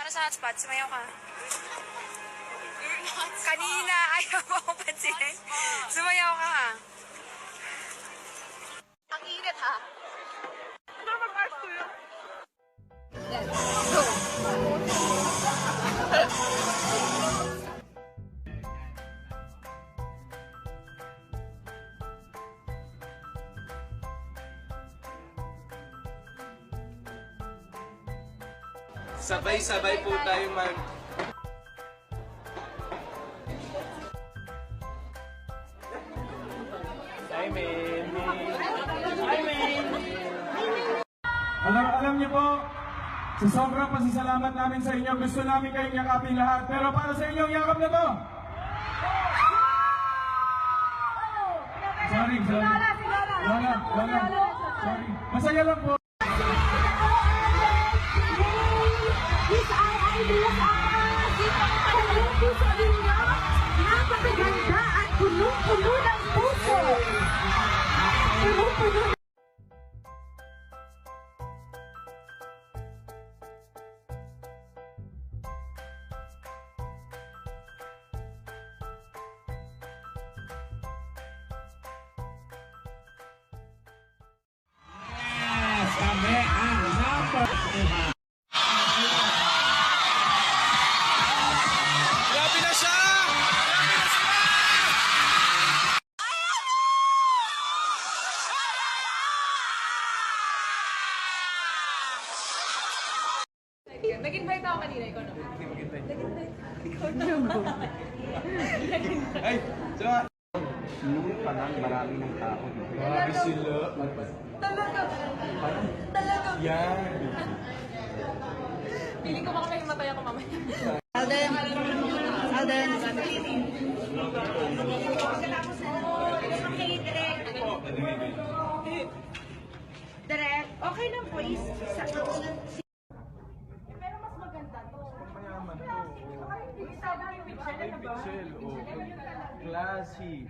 Ano sa hotspot? Sumayaw ka. Kanina, ayaw mo akong pansinin. Sumayaw ka ha. Ang init ha. Ano mag-art ko yun? Go. Sabay-sabay po tayo mag... Hi, Main. Hi, Main. Alam niyo po, sa sobrang pasasalamat namin sa inyo, gusto namin kayong yakapin lahat. Pero para sa inyo, yakap na to! Sorry. Lola. Sorry. Masaya lang po. Napakaganda at punong-puno ng puso. Punong-puno. Kami ang number 1. Grabe na siya! Nag-invite ako kanina, ikaw naman. Ay, sama! Noon pa lang marami ng tao dito. Grabe sila. Talaga. Talaga. Yan. Piling ko baka may himatay ako mamaya. Alden. Direct. Okay lang po. Pero mas maganda to. Mayaman to. May pixel. Classy.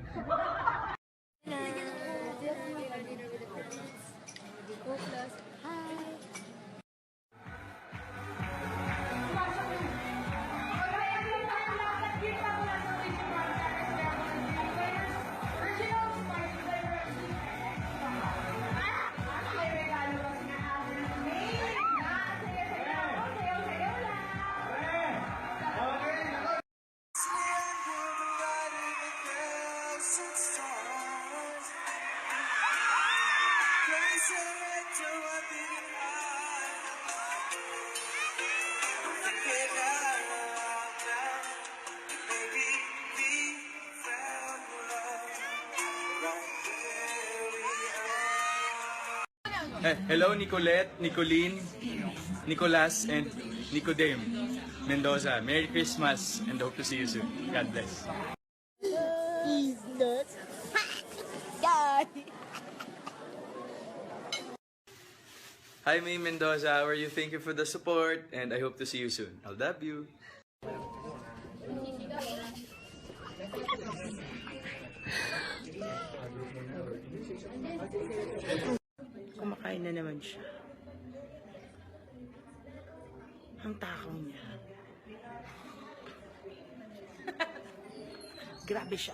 Hello, Nicolette, Nicolene, Nicolas, and Nicodeme Mendoza. Merry Christmas and hope to see you soon. God bless. He's nuts. God. Hi, May Mendoza. How are you? Thank you for the support and I hope to see you soon. I love you. Kumakain na naman siya. Ang takaw niya. Grabe siya.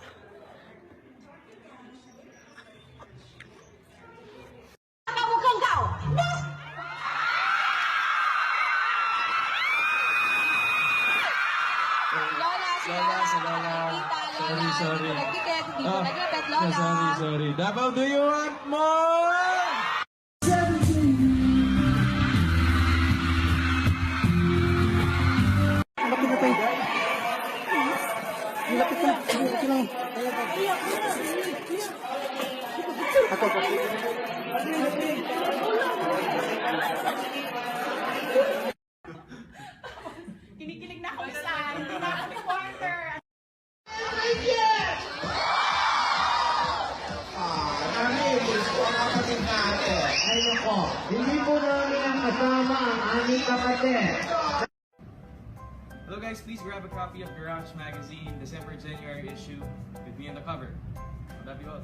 Sorry. Sorry. Davao, do you want more? Kinikilig na ako sa hindi na ako quarter. Hindi po namin ang kasama ang aming kapatid. Hello guys, please grab a copy of Garage Magazine, December-January issue with me on the cover. I love you all.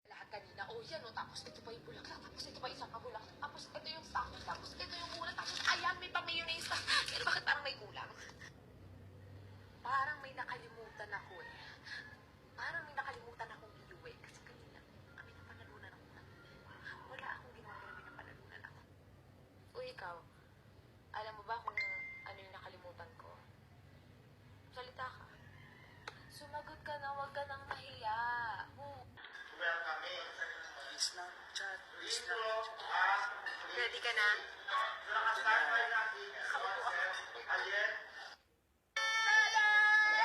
Lahat kanina, oh yan, oh, tapos ito pa yung bulaklak, tapos ito pa isang kabulak, tapos ito yung stock, tapos ito yung mula, tapos ayan, may pa-mayonnaise pa. Pero bakit Huwag ka nang mahiya. Ready ka na?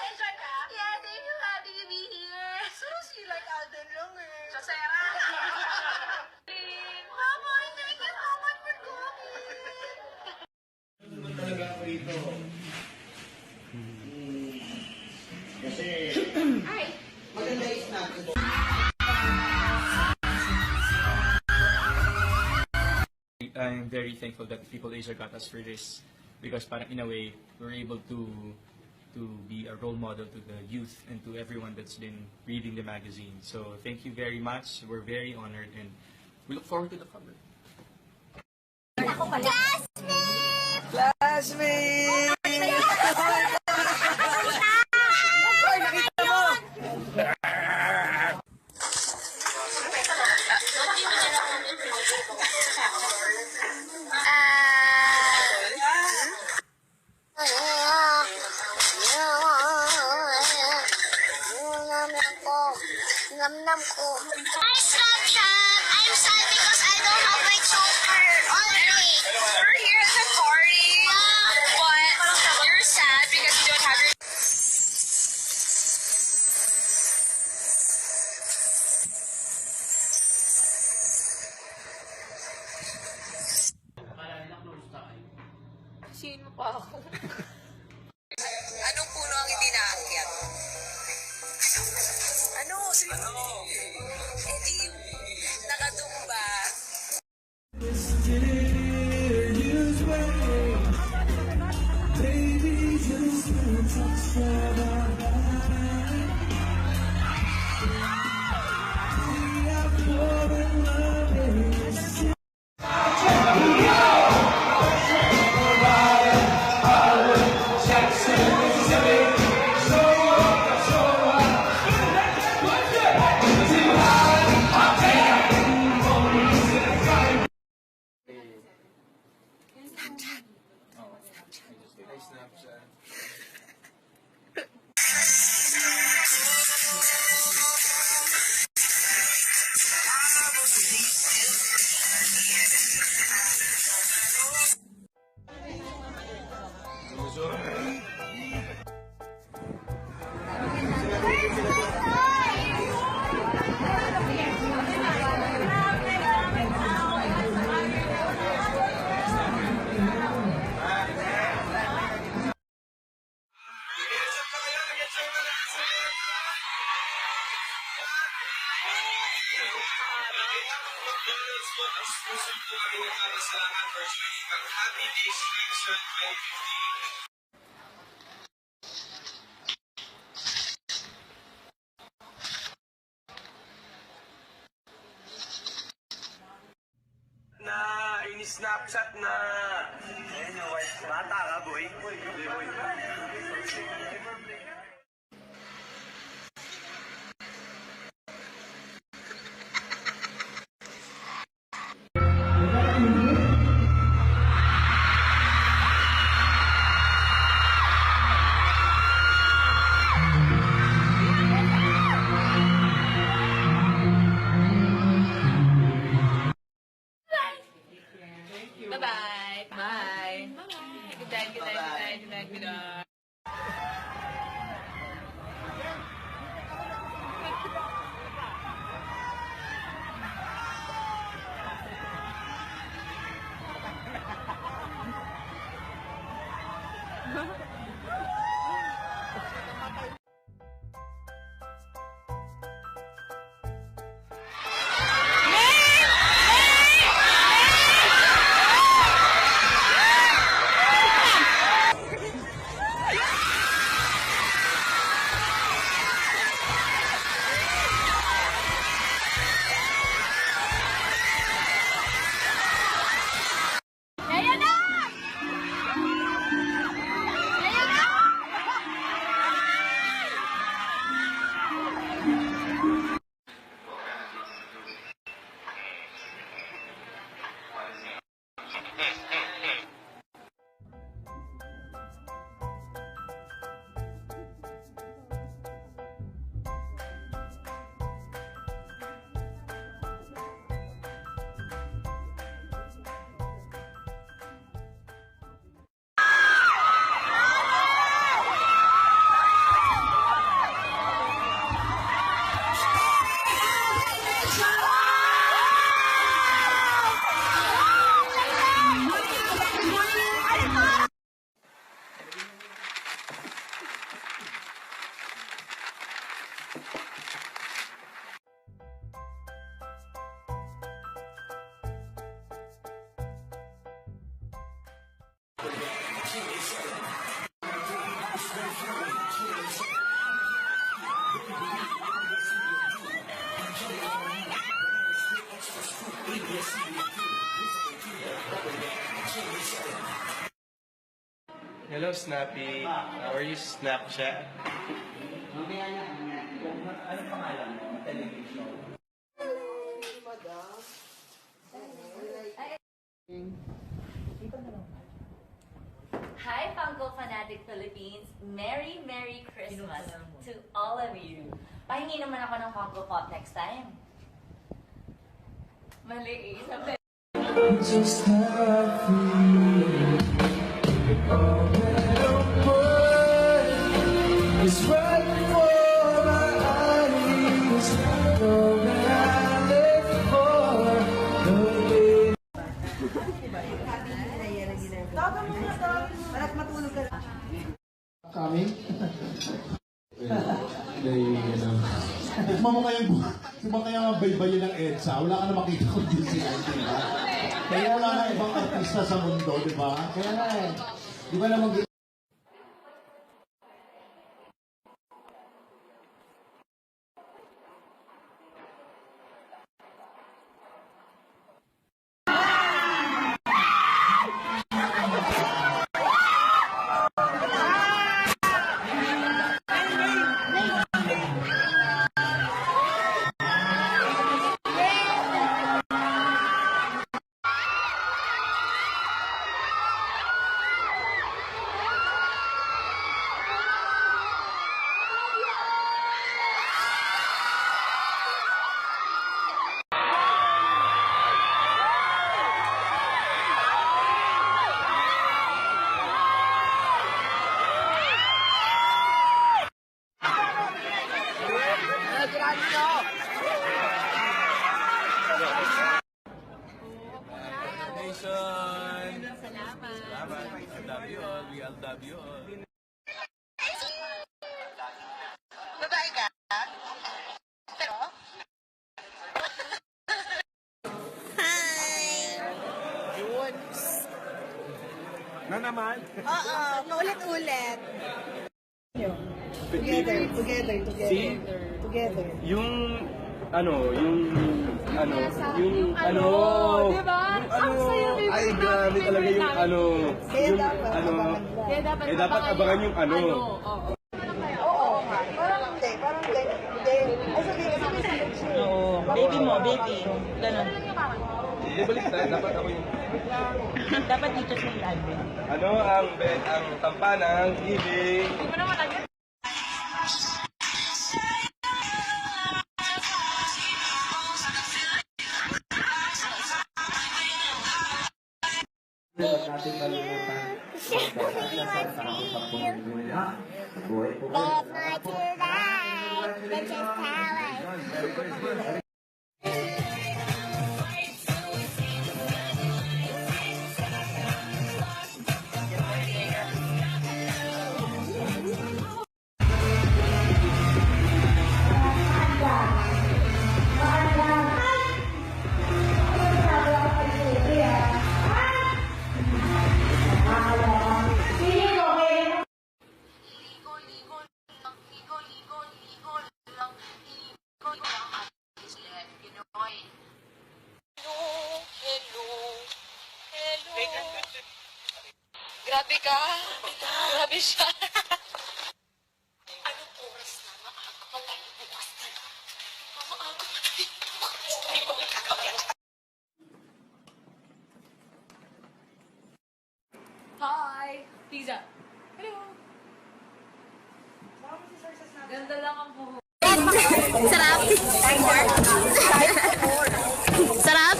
Enjoy ka? Yes, I'm so happy to be here. So sweet like Alden lang eh. So, Sarah. Mama, thank you so much for coming. Talaga ako rito. Kasi, maganda is natin. I'm very thankful that People Asia got us for this because parang in a way, we're able to be a role model to the youth and to everyone that's been reading the magazine. So thank you very much. We're very honored and we look forward to the cover. Classmate! Nam ko. Hi, Snapchat! I'm sad because I don't have my choker on me. We're here at the party. But you're sad because you don't have your... Sino pa ako? Anong puno ang hindi naakyat? Ano? Eh di, nakatumba. Happy Days Season 2015. Na ini-snapchat na. Ayun yung white. Bata ka, boy. Boy. Bye-bye. Bye. Good night, good night, good night, good night, good night. Hello, Snappy. How are you, Snapchat? Hi, Funko Fanatic Philippines! Merry, Merry Christmas to all of you! Pahingi naman ako ng Funko Pop next time. Mali eh. Sabi. Just how I feel. All that I want is right before my eyes. All that I live for, the day. Coming? Tikman kaya ang baybayin ng EDSA, wala ka na makita kung di sila, di ba? Kaya wala na ibang artista sa mundo, di ba? Kaya nga eh. Di ba naman Babae ka? Pero? Na naman? Oo, paulit-ulit. Together. Yung Diba? Ang saya rin ay, grabe talaga yung dapat abangan yung Oo nga. Parang hindi. Ay, sabihin sa Oo. Baby mo, baby. Ganon. Ibalik tayo, dapat ako yung Dapat dito sa ilalim. ang kampanang ibig. That's not too bad. That's just talent. Grabe ka. Grabe siya. Anong oras na? Maaga pa tayo bukas na. Maaga pa tayo bukas. Ay, magkakawin. Hi! Pizza! Hello! Ganda lang ang buhok. Sarap. Sarap.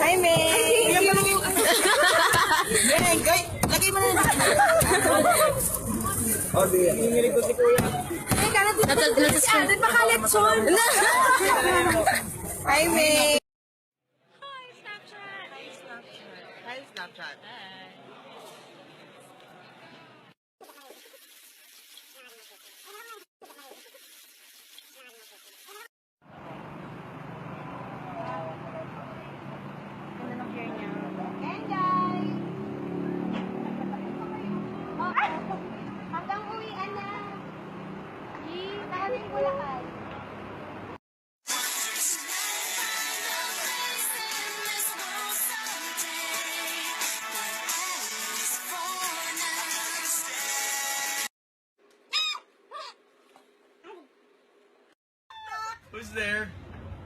Hi, May! Lagay mo na. Doon pa kalat, Son. Hi, May! Hi, Snapchat.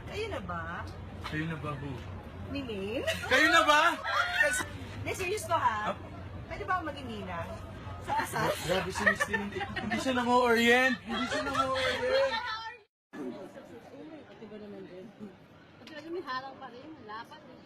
Kayo na ba? Kayo na ba, who? Nilin? Kayo na ba? Hindi, serious ko ha? Pwede ba ako maging ninang? Sa kasal? Grabe si Miss Tin. Hindi siya nang-orient. Hindi siya nang-orient. May harang pa rin, lapat eh.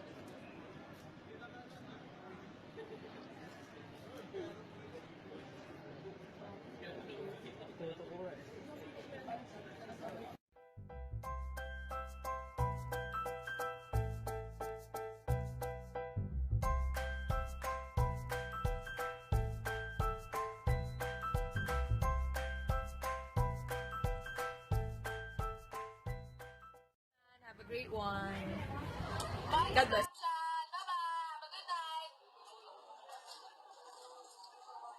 Have a great one. God bless.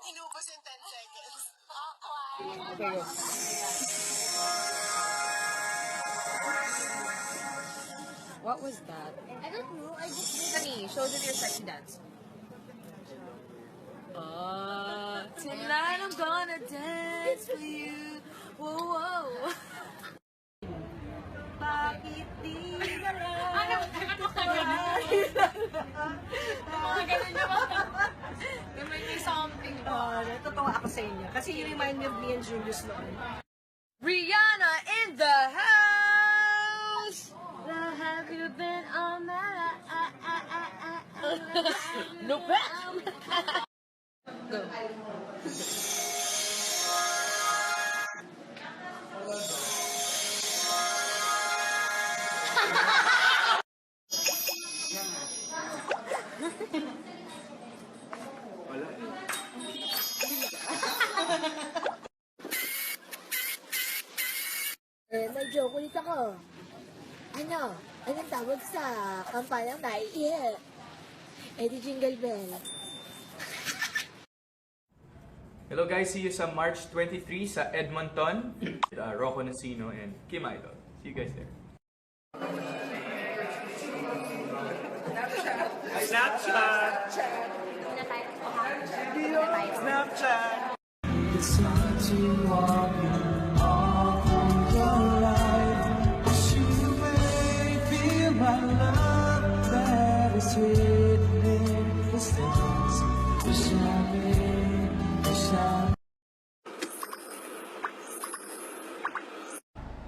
Inubos in 10 seconds. Okay, go. What was that? I don't know, I just Sunny, show them your sexy dance. Tonight I'm gonna dance for you. Whoa, whoa. Bakit di ka lang? Ano? Mga ganun yung may something. Natutuwa ako sa inyo. Kasi you remind me of me and Julius noon. Rihanna in the house. Have you been on that? No bet. Go. May joke ulit ako. Anong tawag sa kampanyang naiihi? Di Jingle Bell. Hello guys, see you sa March 23 sa Edmonton. Rocco Nacino and Kim Idol. See you guys there. Snapchat! Snapchat! It's hard to walk in all through your life. But you may feel my love that is written in the stars. Wish I may, wish I.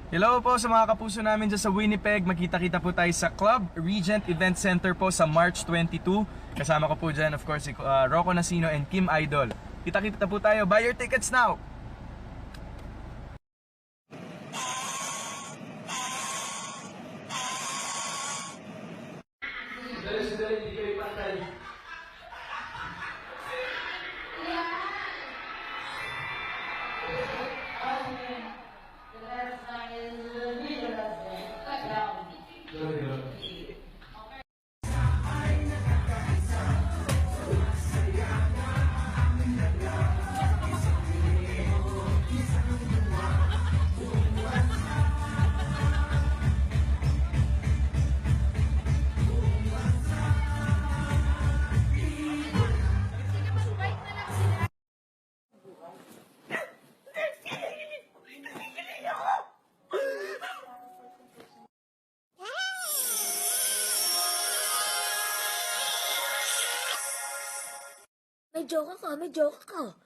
Hello po sa mga kapuso namin dyan sa Winnipeg. Magkita-kita po tayo sa Club Regent Event Center po sa March 22. Kasama ko po dyan, of course, si Rocco Nacino and Kim Idol. Kita-kita po tayo. Buy your tickets now! May joke ako.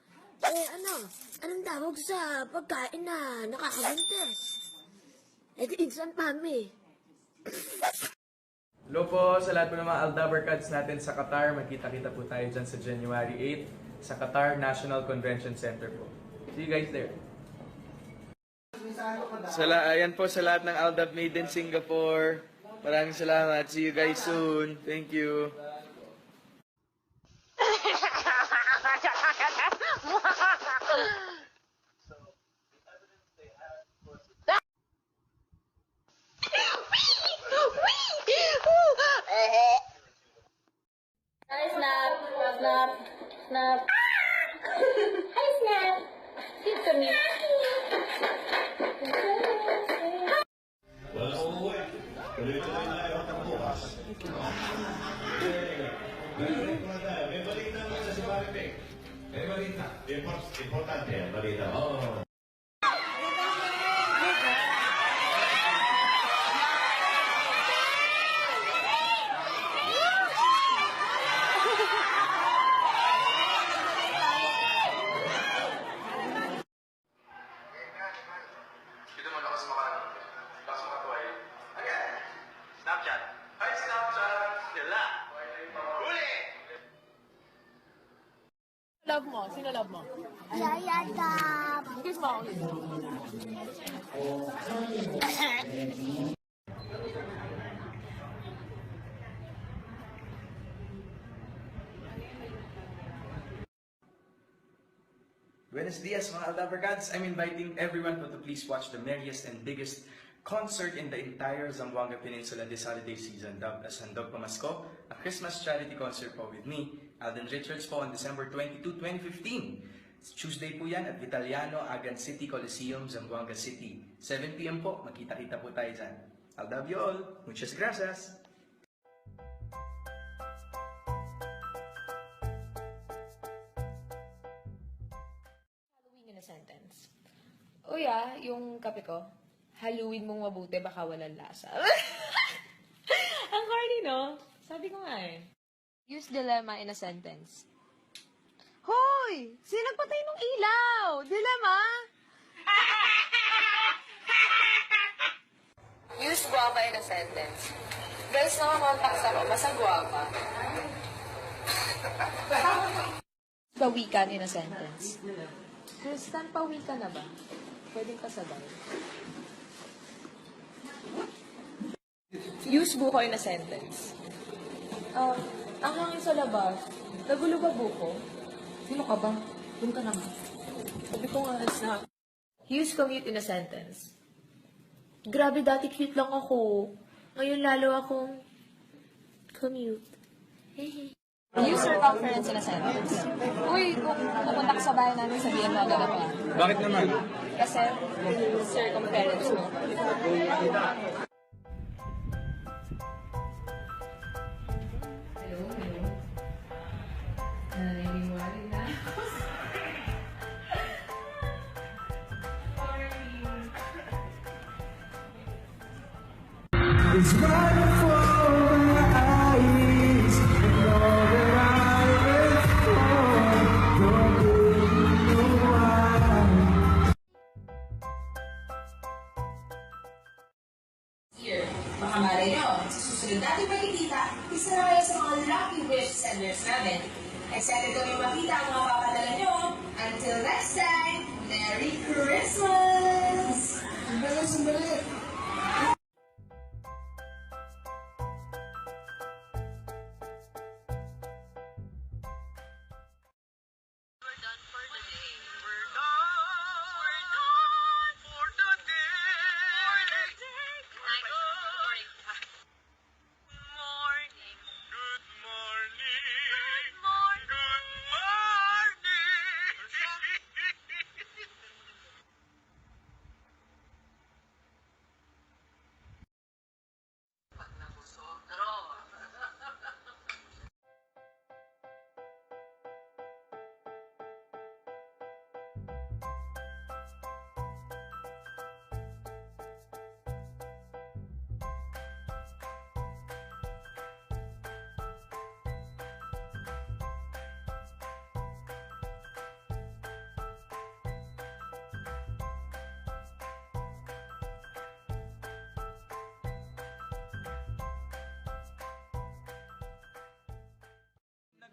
Anong tawag sa pagkain na nakakabuntes? Di instant mami. Hello po sa lahat po ng mga Aldabar Cats natin sa Qatar. Magkita-kita po tayo dyan sa January 8 sa Qatar National Convention Center po. See you guys there. Ayan po sa lahat ng Aldab Made in Singapore. Maraming salamat. See you guys soon. Thank you. Hi, Snap. Snap. Snap. Hi, Snap. Dito kami. May balita. Importante ang balita. Oo. Love mo? Sino love mo? Yaya Dab. Kiss mo ako. Buenos dias mga Aldabragads. I'm inviting everyone to please watch the merriest and biggest concert in the entire Zamboanga Peninsula this holiday season, dubbed as Handog Pamasko, a Christmas charity concert po with me, Alden Richards po on December 22, 2015. Tuesday po yan at Vitaliano, Agan City Coliseum, Zamboanga City. 7 p.m. po, magkita-kita po tayo dyan. I'll love you all. Muchas gracias. Halloween in a sentence. Yung kape ko. Haluin mong mabuti, baka walang lasa. Ang corny, no? Sabi ko nga eh. Use dilemma in a sentence. Hoy! Sino nagpatay ng ilaw? Dilemma? Use guava in a sentence. Guys, nakakontact ako. Basta guava. Pawikan in a sentence. Kristen, pawikan na ba? Pwedeng kasabay. Use buko in a sentence. Ang hangin sa labas. Nagulo ba buko? Sino ka ba? Doon ka naman. Sabi ko nga, snap. Use commute in a sentence. Grabe, dati cute lang ako. Ngayon lalo akong commute. Use circumference in a sentence. Uy, kung pupunta ka sa bahay namin, sabihin mo agad ako. Bakit naman? Kasi circumference mo. It's right before my eyes, and all that I live for, don't really know why. Here, baka malay nyo, sa susunod natin makikita, isa na kayo sa mga lucky wish senders namin. Excited kami makita ang mga papadala nyo. Until next time, Merry Christmas! Sandali!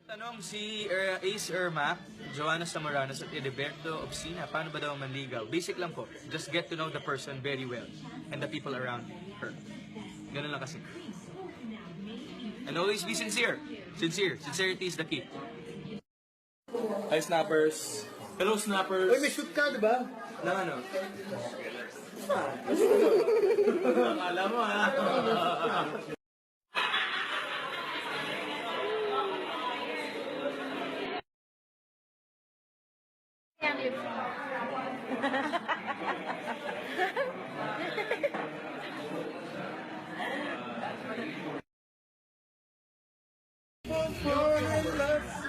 Tanong si Ace Irma, Joanna Samoranos at Ediberto Obsina, paano ba daw manligaw? Basic lang po. Just get to know the person very well and the people around her. Ganun lang kasi. And always be sincere. Sincerity is the key. Hi, snappers. Hello, snappers. Uy, may shoot ka, di ba? Na ano? Akala mo, ha?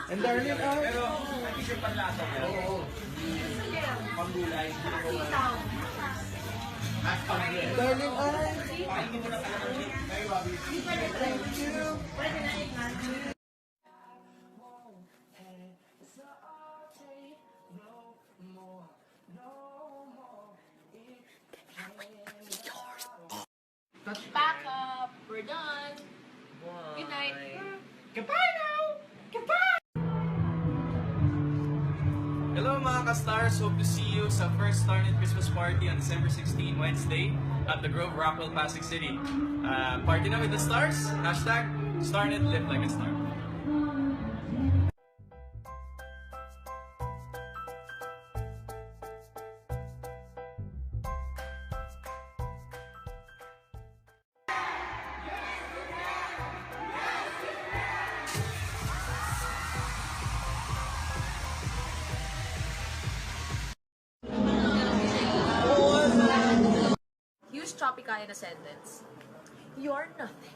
And darling, Pero, hindi siya panlasa niya. Oo. Pambulay. darling, Back up. We're done. Good night. Goodbye now! Goodbye! ka-stars, hope to see you sa first Starnet Christmas Party on December 16, Wednesday, at the Grove, Rockwell, Pasig City. Party na with the stars, hashtag Starnet Live Like a Star. Use Tropika in a sentence. You're nothing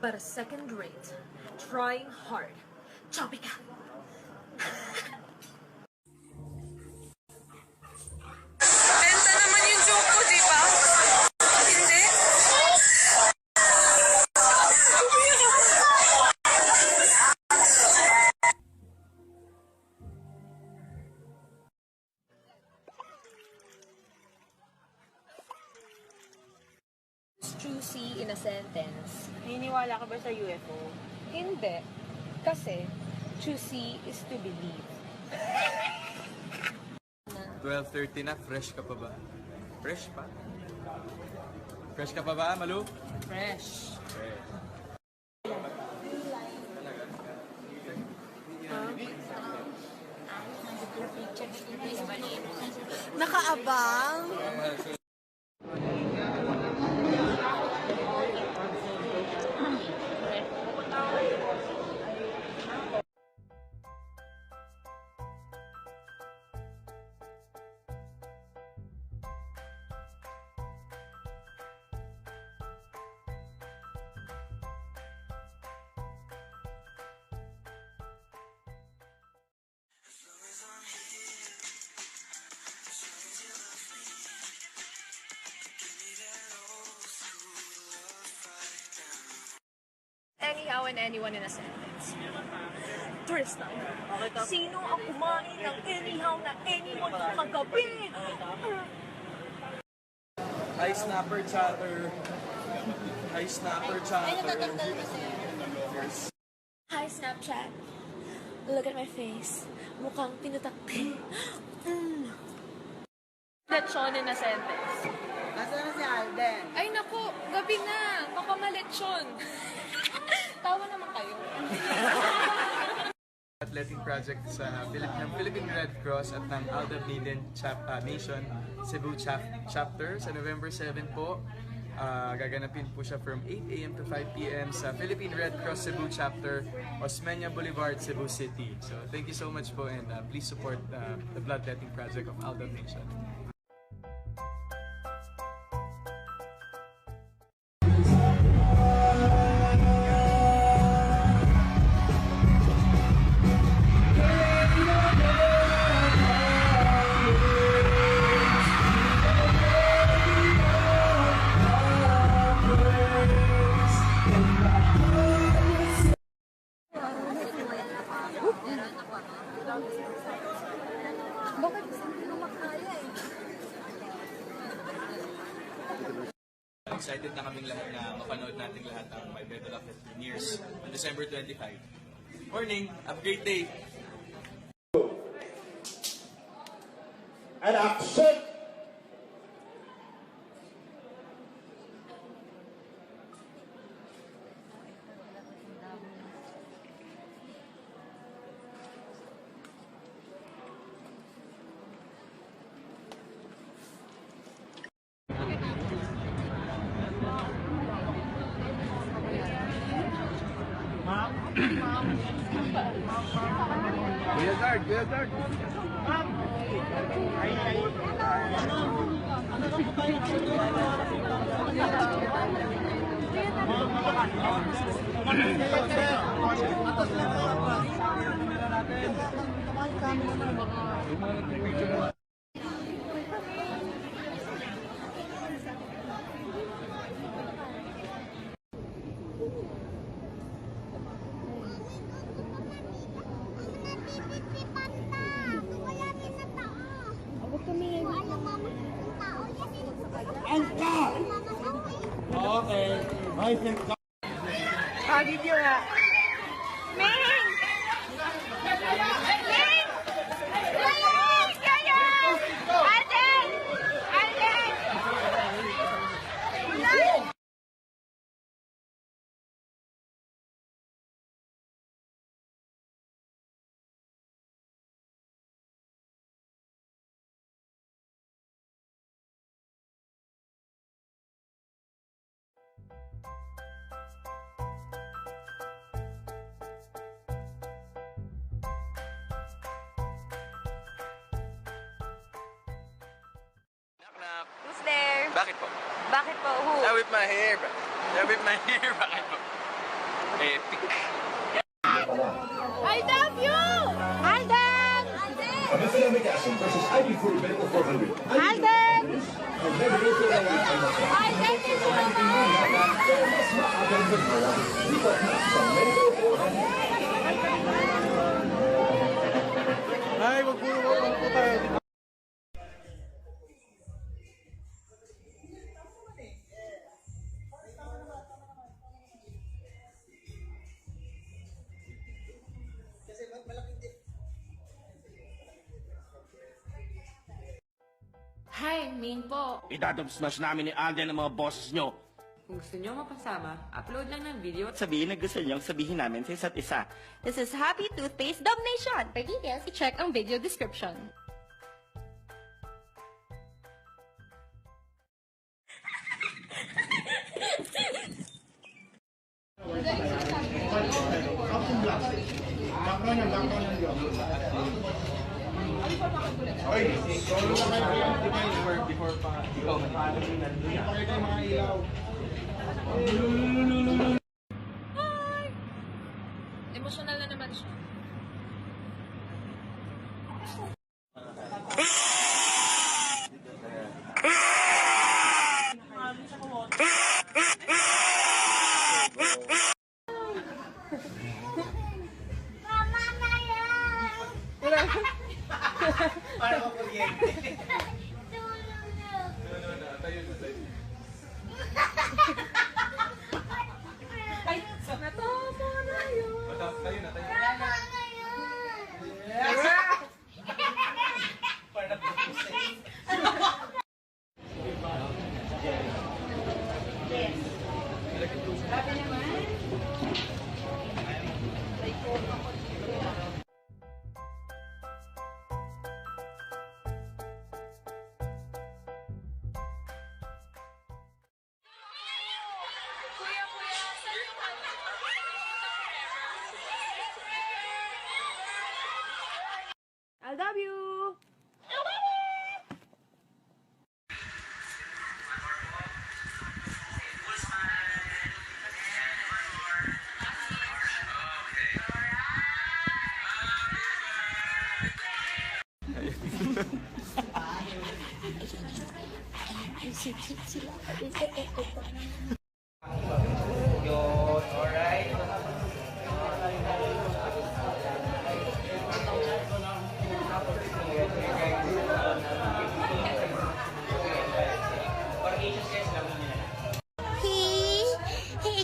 but a second rate, trying hard. Tropika! Benta naman yung joke ko, di ba? Hindi? Juicy in a sentence. Naniniwala ka ba sa UFO? Hindi. Kasi, juicy is to believe. 12:30 na, fresh ka pa ba? Fresh pa? Fresh ka pa ba, Malu? Fresh. Nakaabang. Anyhow and anyone in a sentence. Tristan, sino ang kumain ng anyhow na anyone kagabi? Hi, Snapper Chatter. Hi, Snapper Chatter. Hi, Snapchat. Look at my face. Mukhang pinutakti. Lechon in a sentence. Nasaan na si Alden? Ay naku, gabi na. Baka malechon. Tawa naman kayo. Athletic project sa ng Philippine Red Cross at ng Alda Maiden Nation Cebu chapter sa November 7 po. Gaganapin po siya from 8 a.m. to 5 p.m. sa Philippine Red Cross Cebu chapter, Osmeña Boulevard, Cebu City. So thank you so much po, and please support the bloodletting project of Alda Nation. Excited na kaming lahat na mapanood natin lahat ang My Battle of the Premieres on December 25. Morning! Have a great day! And action! Kuya Guard! Kuya Guard! Okay. I think Video nga. Ming! Ming! Ming! Bakit po? Bakit po? Who? I whip my hair, bro. I whip my hair. Bakit po? Epic. I love you! Alden! Abasamic acid versus ibuprofen medical 400. Alden! Alden is Ay, wag po tayo. Hi, Main po. Idadub-smash namin ni Alden ang mga bosses nyo. Kung gusto nyo mapasama, upload lang ng video at Sabihin na gusto nyo sabihin namin sa isa't isa. This is Happy Toothpaste Dog Nation. For details, i-check ang video description. Before pa, ikaw. Pakita yung mga ilaw. emotional na naman siya. Mama na yan! Para ko kuryente. Tulong na. Tayo na. Ay, natapa na yun. Tayo na. Mama na yan! I love you!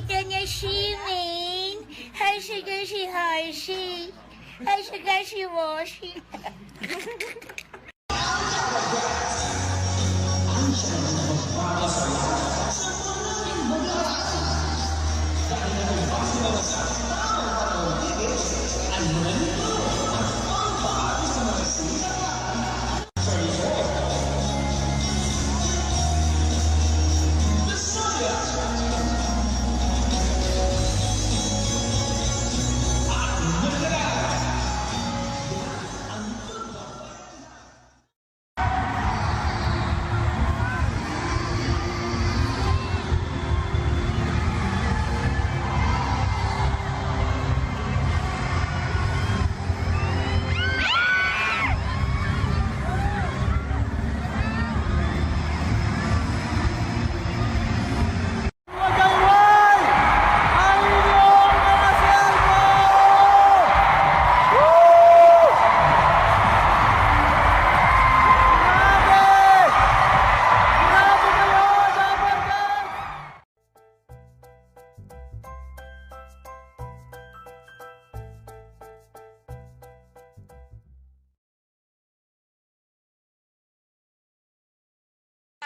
Ito niya si Main. Hershey ka si Hershey. Hershey ka si Washi.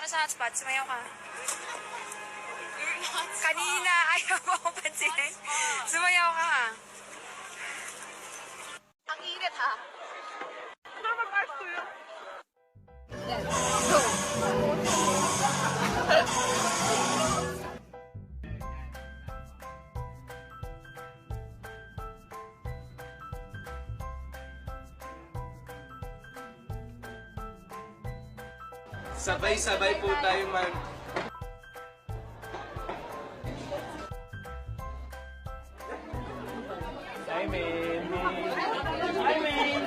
Para sa hotspot, sumayaw ka. Kanina, ayaw mo ako pansinin. Sumayaw ka ha. Ang init ha. Mag-art ko yun. Sabay-sabay po tayo Hi, Main. Hi, Main.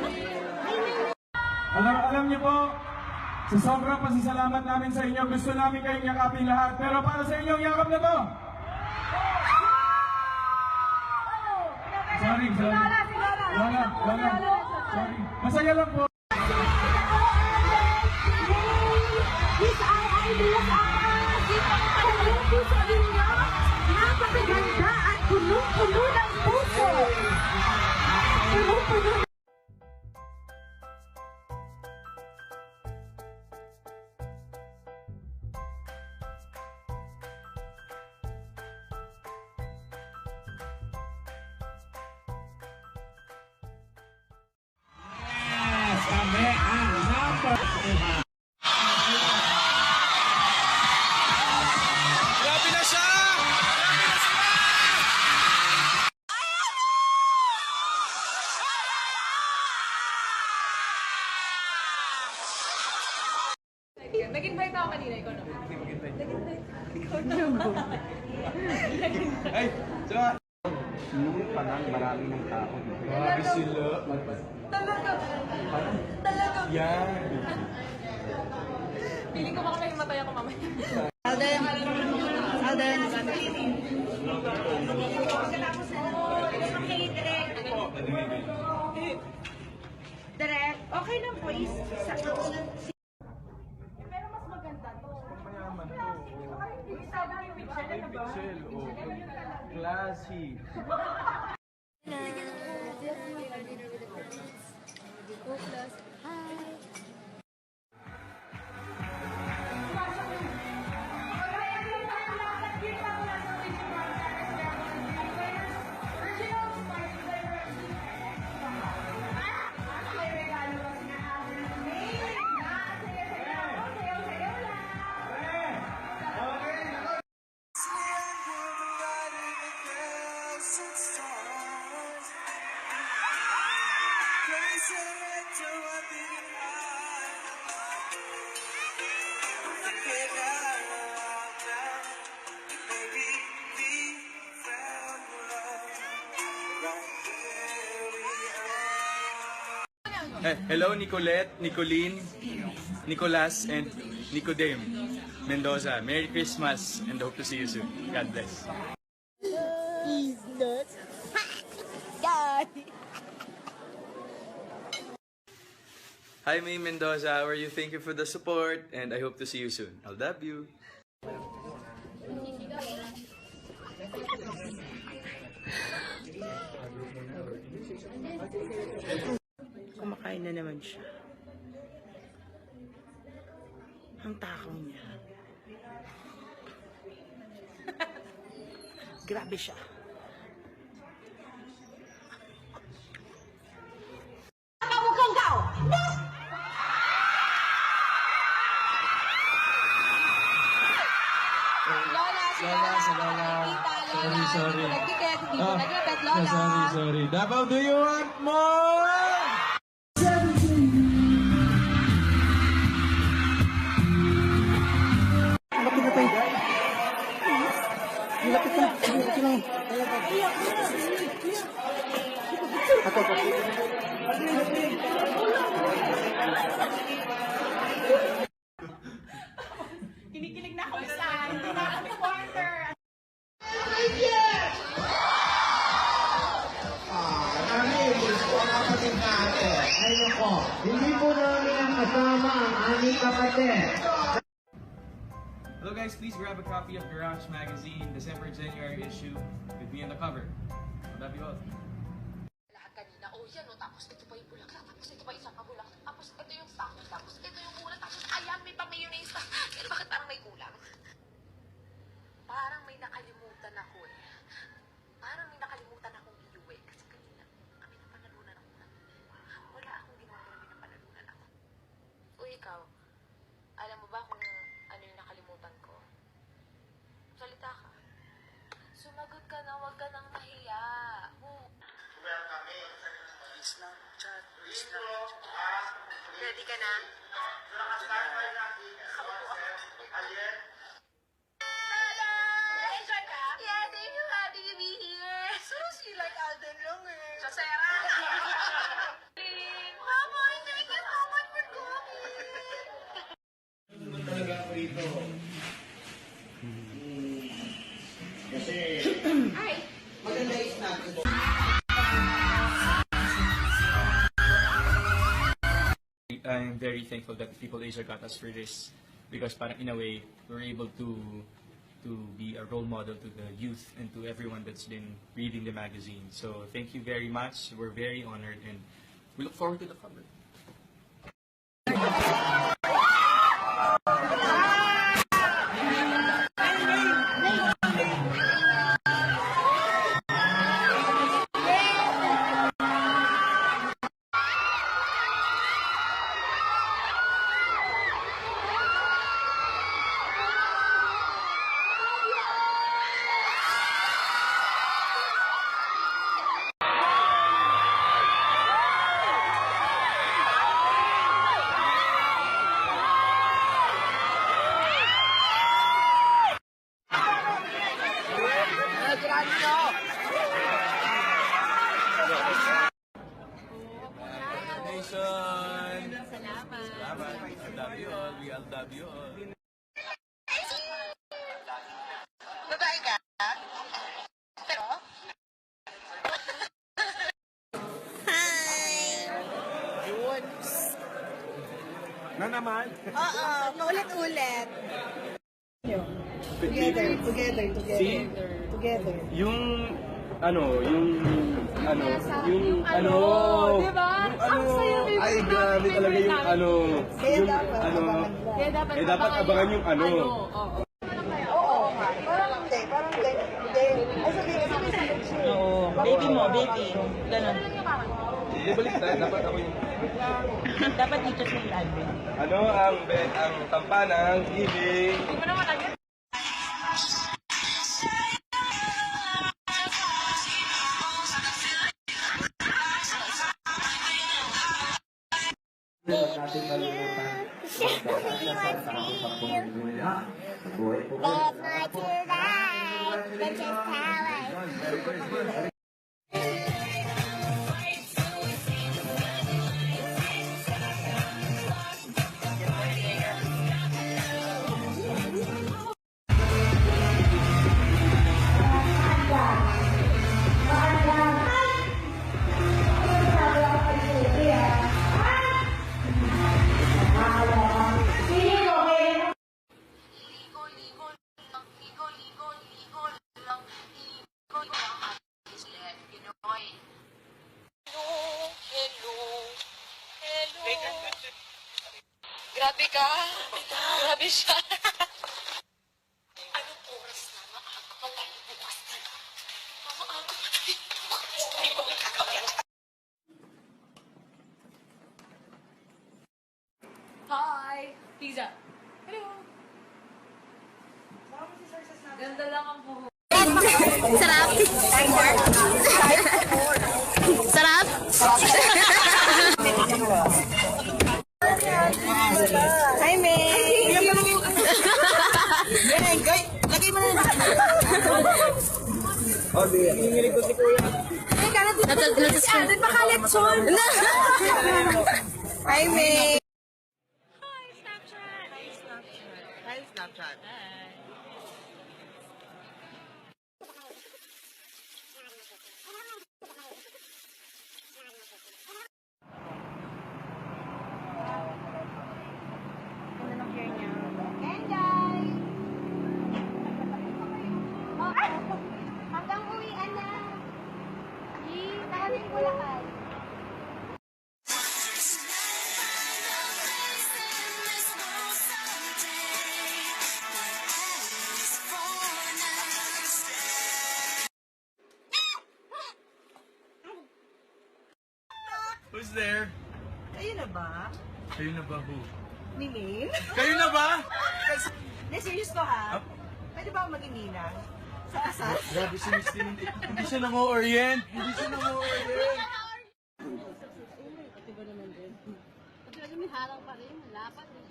Alam niyo po, sa sobrang pasasalamat namin sa inyo, gusto namin kayong yakapin lahat. Pero para sa inyong yakap na to. Sorry. Lola. Sorry. Masaya lang po. Napakaganda at punong-puno ng puso. Punong-puno. Kami ang number 1. Grabe na siya! Nag-invite ako kanina, ikaw naman. Ay, sila! Noon pa lang marami ng tao. Grabe sila. Talaga. Yan. Piling ko baka may matay ako mamaya. Alden. Direct. Okay lang po. Pero mas maganda to. Mayaman to. Big pixel. Classy. Hello, Nicolette, Nicolene, Nicolas, and Nicodeme Mendoza. Merry Christmas and hope to see you soon. God bless. He's nuts. God. Hi, May Mendoza. How are you? Thank you for the support and I hope to see you soon. I love you. Kumakain na naman siya. Ang takaw niya. Grabe siya. Mukhang kao! Sorry. Sorry. Davao, do you want more? Kinikilig na ako isa. Hindi na ako quarter. Hindi po namin ang kasama ang aming kapatid. Hello guys, please grab a copy of Garage Magazine, December-January issue with me on the cover. I love you all. Lahat kanina, yan o, tapos ito pa yung bulaklak, tapos ito pa isang kabulak, tapos ito yung stocking, tapos ito yung ulat, tapos ayan, may pa-mayonnaise pa. Pero bakit parang may kulang? Parang may nakalimutan ako eh. Parang may nakalimutan akong iuwi. Kasi kanina, kami na panalunan ako. Wala akong ginawa kami na panalunan ako. Uy, ikaw, alam mo ba kung ano yung nakalimutan ko? Salita ka. Sumagot ka na, huwag ka nang mahiya. Ready ka na? Enjoy ka? Yes, I'm so happy to be here. So, you like Alden lang eh. Maganda yung snap. I'm very thankful that People Asia got us for this because parang in a way we're able to be a role model to the youth and to everyone that's been reading the magazine. So thank you very much. We're very honored and we look forward to the cover. Babae ka? Pero? Yun. Na naman? Oo, paulit-ulit. Together. See? Together. Yung Diba? Ang saya rin. ay grabe talaga yung Kaya yung dapat, abangan nila. Kaya dapat, abangan yung Oo nga. Parang hindi. Ay, sabihin. Oo. Baby mo, baby. Ganon. Hindi balik tayo, dapat ako yung Dapat dito sa admin. ang tampanang ibig. Show me what's real. That's not your life. That's just how I Grabe ka. Grabe siya. Anong oras na? Maaga pa tayo bukas na. Maaga pa tayo bukas. Ay, bakit kakawin? Hi! Pizza. Hello! Ganda lang ang buhok. Sarap. Sarap. Hi, May! Lagay mo na. Doon pa kalit, Son. Hi, May! Hi, Snapchat! Hi, Snapchat. Hanggang uwian na. Maraming Bulacan. Who's there? Kayo na ba? Kayo na ba who? Ni Maine? Kayo na ba? Hindi, serious ko ha? Pwede ba ako maging ninang? Sa kasal? Grabe si Miss Tin. Hindi siya nang-orient. Hindi siya nang-orient. May harang pa rin. Lapat eh.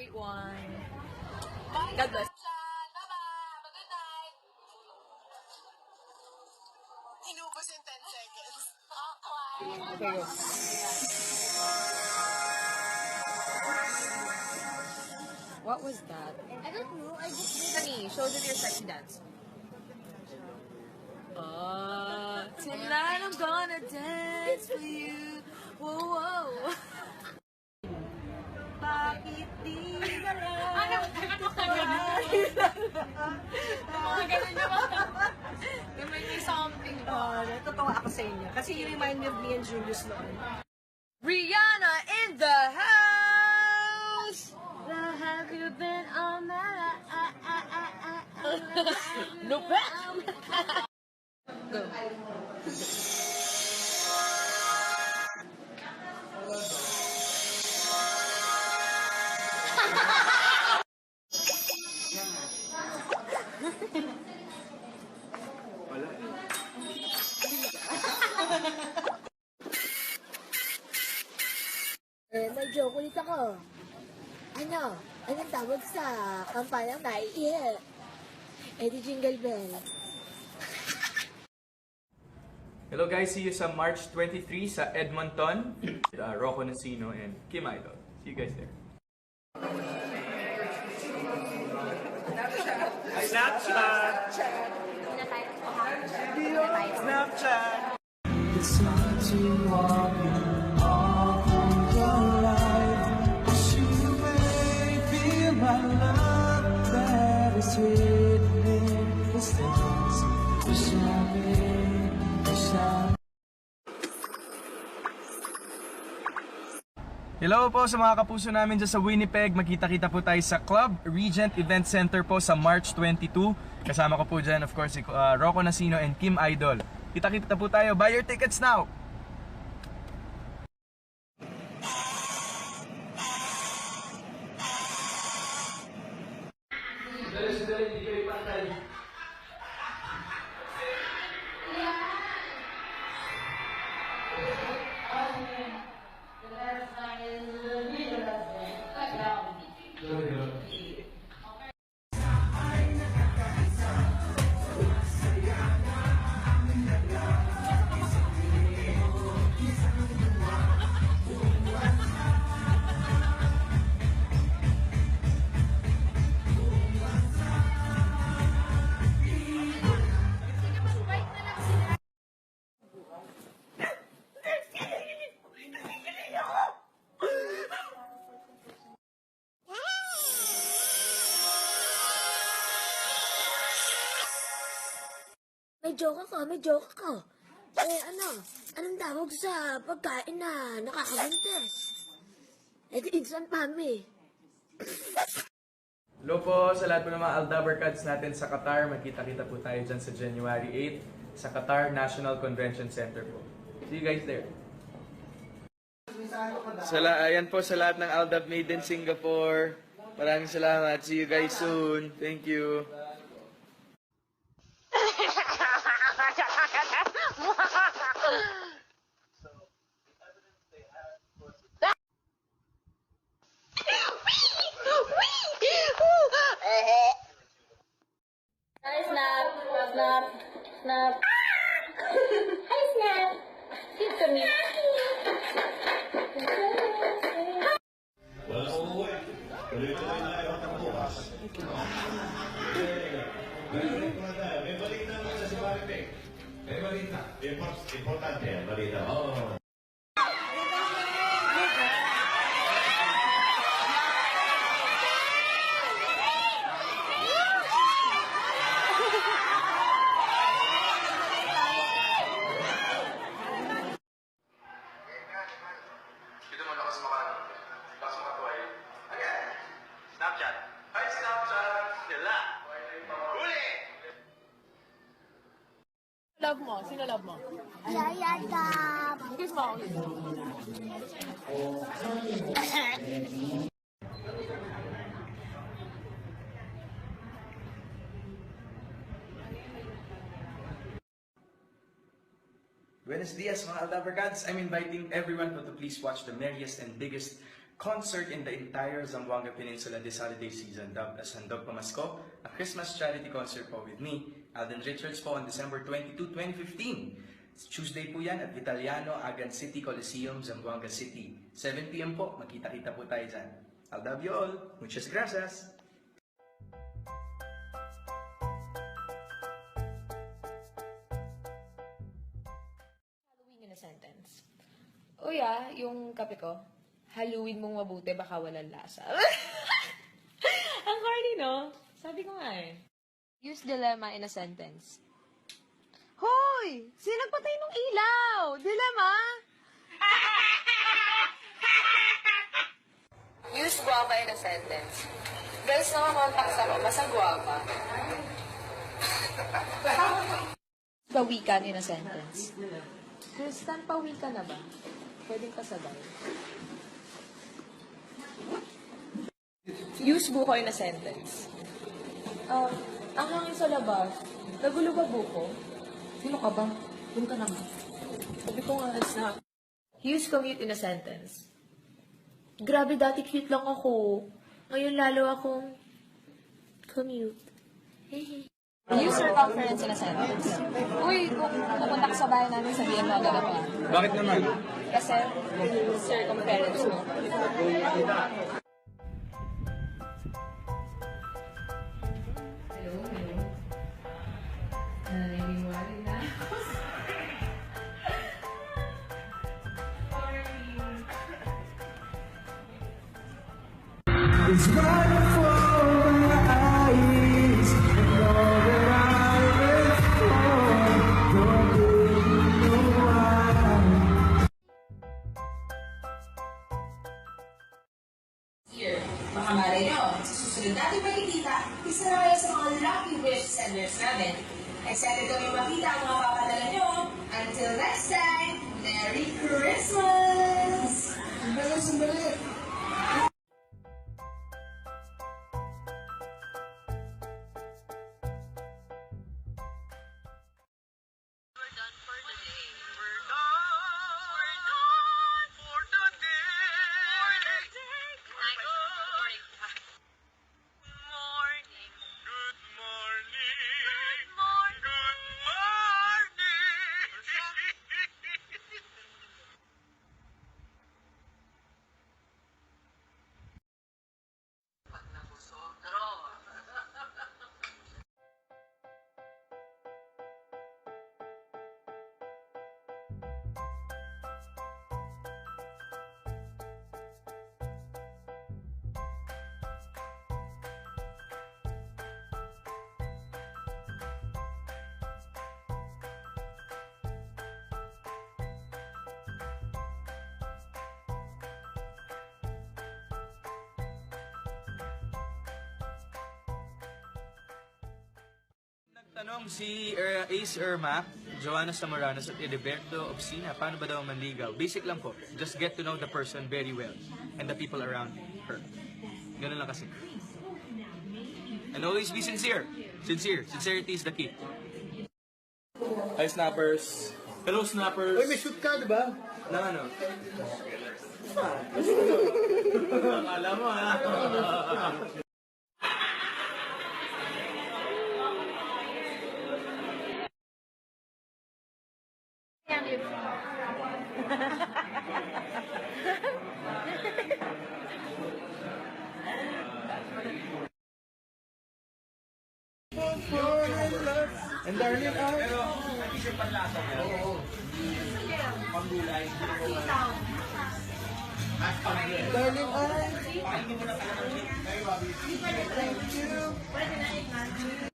great one. God bless. Inubos in 10 seconds. Okay, go. What was that? I don't know. I just Honey, show them your sexy dance. Tonight I'm gonna dance for you. Whoa, whoa. Bakit di na lang? Mga ganun yung may something. Natutuwa ako sa inyo. Kasi you remind me of me and Julius noon. Rihanna in the house. Where have you been all night? No bet. Go. may joke ulit ako. Anong tawag sa kampanyang naiihi? Di Jingle Bell. Hello guys, see you sa March 23 sa Edmonton. Rocco Nacino and Kim Idol. See you guys there. Snapchat! Snapchat! It's hard to walk in all through your life. You may feel my love that is hidden in the stars. Wish I may, wish I. Hello po sa mga kapuso namin dyan sa Winnipeg. Magkita-kita po tayo sa Club Regent Event Center po sa March 22. Kasama ko po dyan, of course, si Rocco Nacino and Kim Idol. Kita-kita po tayo. Buy your tickets now! May joke ako. Anong tawag sa pagkain na nakakabuntes? Di instant mami. Hello po sa lahat po ng mga Aldabarkads natin sa Qatar. Magkita-kita po tayo dyan sa January 8 sa Qatar National Convention Center po. See you guys there. Ayan po sa lahat ng Aldab Made in Singapore. Maraming salamat. See you guys soon. Thank you. Hi, Snap. Snap. Snap. Hi, Snap. Cute to me. May balita. Importante yan, balita. Oo. Dito mo lakas makatuwa eh. Again. Snapchat. Hi, Snapchat. Sila. Huli! Love mo? Sino love mo? Yayata. Kiss mo ako. Buenos dias mga Aldabarkads. I'm inviting everyone to please watch the merriest and biggest concert in the entire Zamboanga Peninsula this holiday season, dubbed as Handog Pamasko, a Christmas charity concert po with me, Alden Richards po on December 22, 2015. Tuesday po yan at Vitaliano, Agan City Coliseum, Zamboanga City. 7 p.m. po, magkita-kita po tayo dyan. I love you all. Muchas gracias. Halloween in a sentence. Yung kape ko. Haluin mong mabuti, baka walang lasa. Ang corny, no? Sabi ko nga eh. Use dilemma in a sentence. Hoy! Sino nagpatay ng ilaw? Dilemma? Use guava in a sentence. Girls, nakakontacts ako. Basta guava. Pawikan in a sentence. Kristen, pawikan na ba? Pwedeng kasabay. Use buko in a sentence. Ang hangin sa labas. Nagulo ba buko? Sino ka ba? Doon ka na nga. Sabi ko nga, na. Use commute in a sentence. Grabe, dati cute lang ako. Ngayon lalo akong commute. Use circumference in a sentence. Uy, kung pupunta ka sa bahay namin, sabihin mo agad ako. Bakit naman? Kasi, circumference mo. It's right before my eyes, and all that I live for, don't really know why. Here, baka malay nyo, sa susunod natin makikita, isa na kayo sa mga lucky wish senders namin. Excited kami makita ang mga papadala nyo. Until next time, Merry Christmas! Sandali! Tanong si Ace Ermac, Joanna Samoranos at Ediberto Obsina, paano ba daw manligaw? Basic lang po, just get to know the person very well and the people around her. Ganun lang kasi. And always be sincere. Sincerity is the key. Hi, snappers. Hello, snappers. Uy, may shoot ka, di ba? Na ano? Akala mo, ha? And darling, Pero, hindi siya panlasa niya. Oo. Panggulay. darling, Pakinggan mo na talaga. thank you.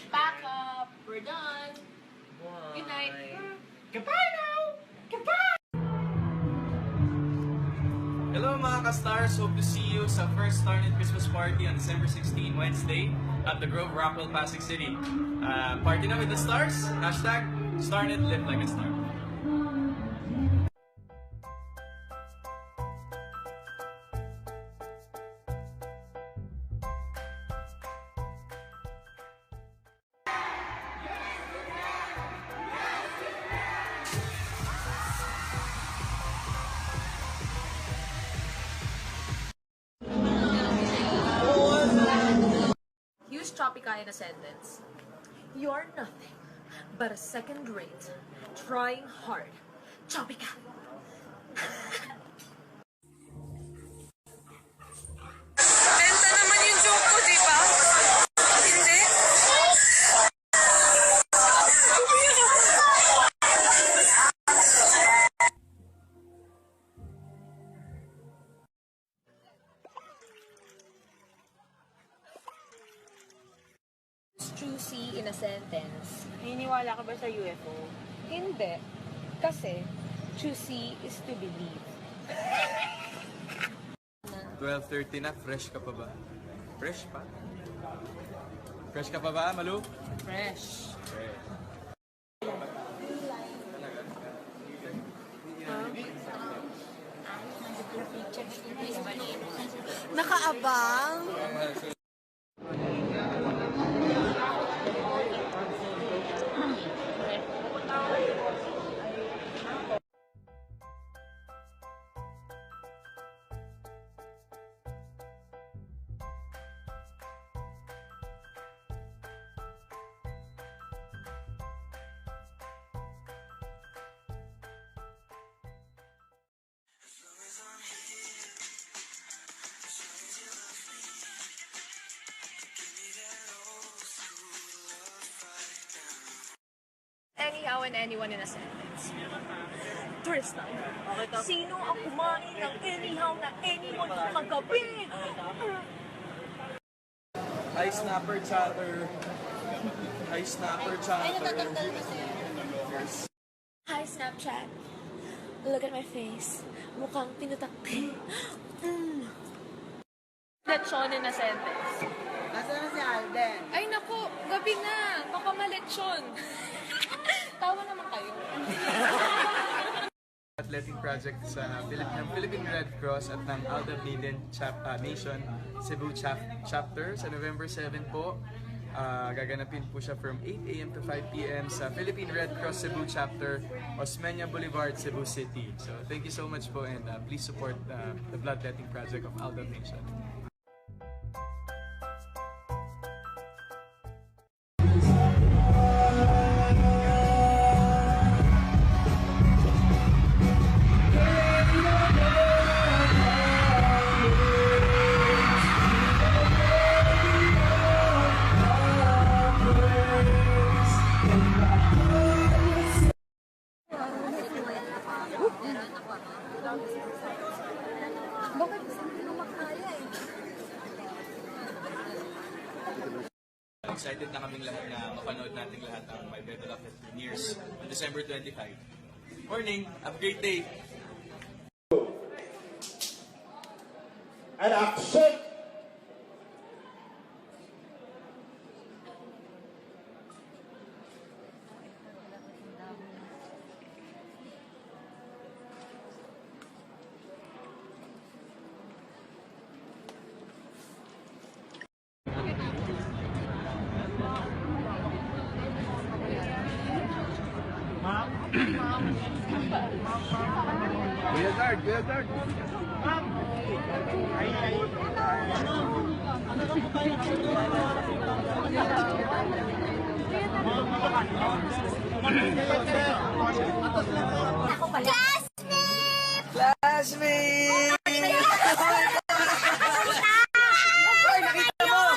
Back up. We're done. Good night. Goodbye now! Goodbye! Hello mga ka-stars! Hope to see you sa first Starnet Christmas party on December 16, Wednesday at the Grove, Rockwell, Pasig City. Party na with the stars! Hashtag Starnet Live Like a Star. Chopika in a sentence? You're nothing but a second-rate, trying hard. Chopika! Benta naman yung joke ko, di ba? Hindi? Juicy in a sentence. Naniniwala ka ba sa UFO? Hindi. Kasi, juicy is to believe. 12:30 na, fresh ka pa ba? Fresh pa? Fresh ka pa ba, Malu? Fresh. Fresh. Nakaabang? Anyhow and anyone in a sentence. Tristan, sino ang kumain ng anyhow na anyone kagabi? Hi, Snapper Chatter. Hi, Snapper Chatter. Hi, Snapchat. Look at my face. Mukhang pinutakti. Lechon in a sentence. Nasaan na si Alden? Ay naku, gabi na. Baka malechon. Tawa naman kayo. Athletic project sa ng Philippine Red Cross at ng Alda Maiden Nation Cebu chapter sa November 7 po. Gaganapin po siya from 8 a.m. to 5 p.m. sa Philippine Red Cross Cebu chapter, Osmeña Boulevard, Cebu City. So thank you so much po, and please support the bloodletting project of Alda Nation. Excited na kaming lahat na mapanood natin lahat ang My Better Luck at Premieres on December 25. Morning! Have a great day! And action! Kuya Guard! Kuya Guard! Classmate! Hoy, nakita mo!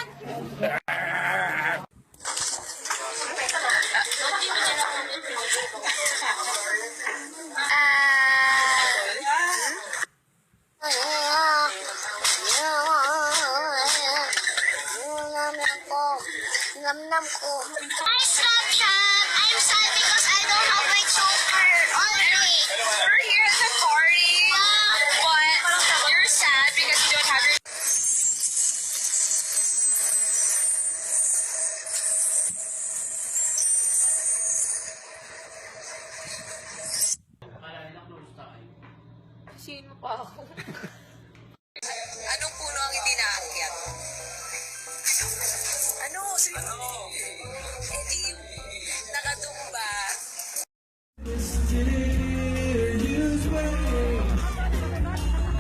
Nam ko. Hi, Snapchat! I'm sad because I don't have my choker on me. We're here at the party, but you're sad because you don't have your... Sino pa ako? Anong puno ang hindi naakyat? Ano? Eh di yung nakatumba.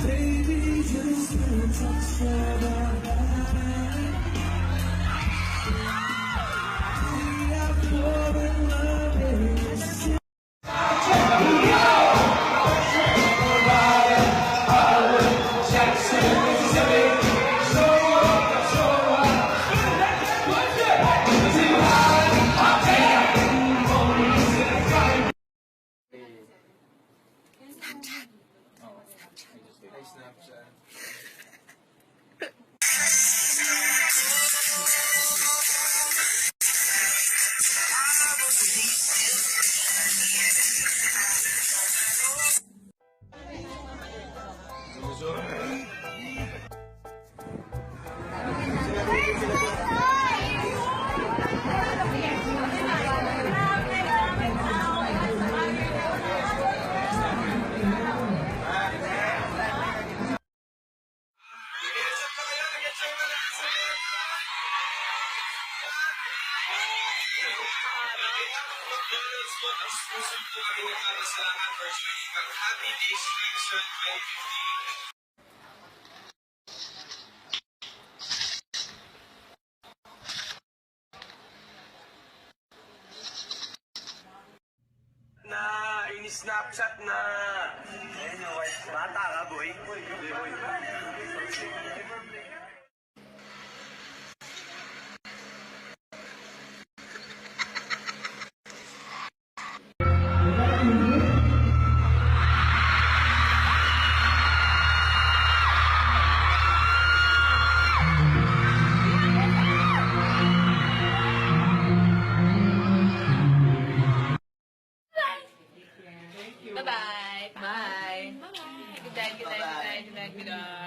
Baby, just a touch of our Happy Days Election 2015. Na in-Snapchat na ayun yung white bata ka boy. Boy. Bye-bye. Bye. Good night.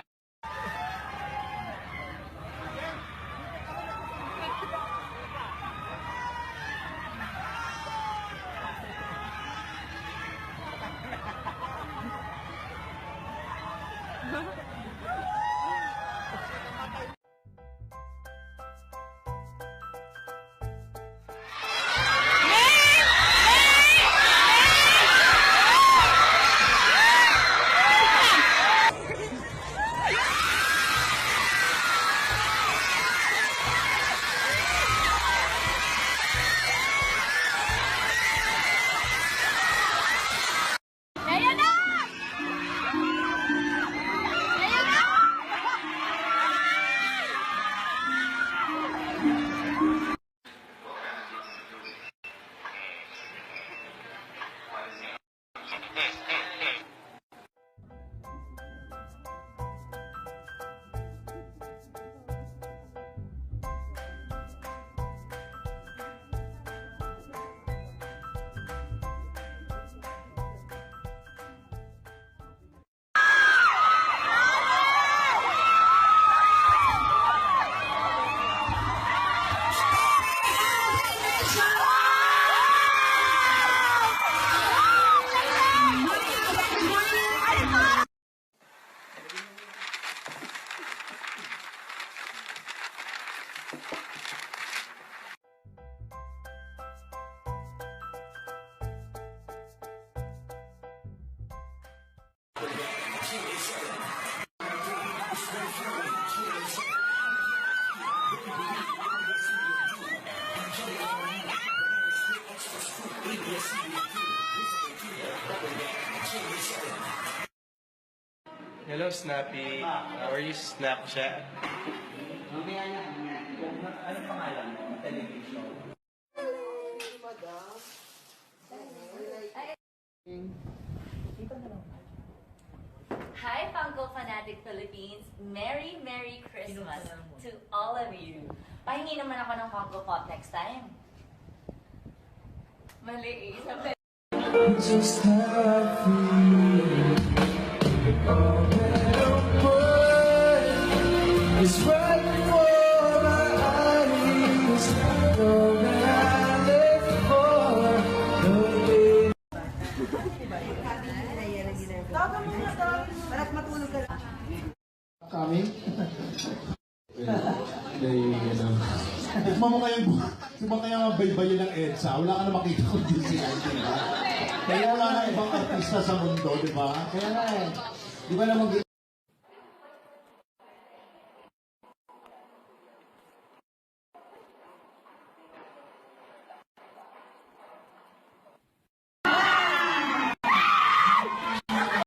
Hello, Snappy. How are you, Snapchat? Ano pangalan mo? Television. Hi, Funko Fanatic Philippines! Merry Christmas to all of you! Pahingi naman ako ng Funko Pop next time. Mali, Isabel. Just how I feel. Oh, it's right before my eyes. All that I live for, no day. Tawagan mo na daw. Para matulog ka lang. Kami? Tikman mo kayang baybayin ng EDSA. Wala ka na makita kung di sila, di ba? Kaya wala na ibang artista sa mundo, di ba? Kaya na eh. Di ba naman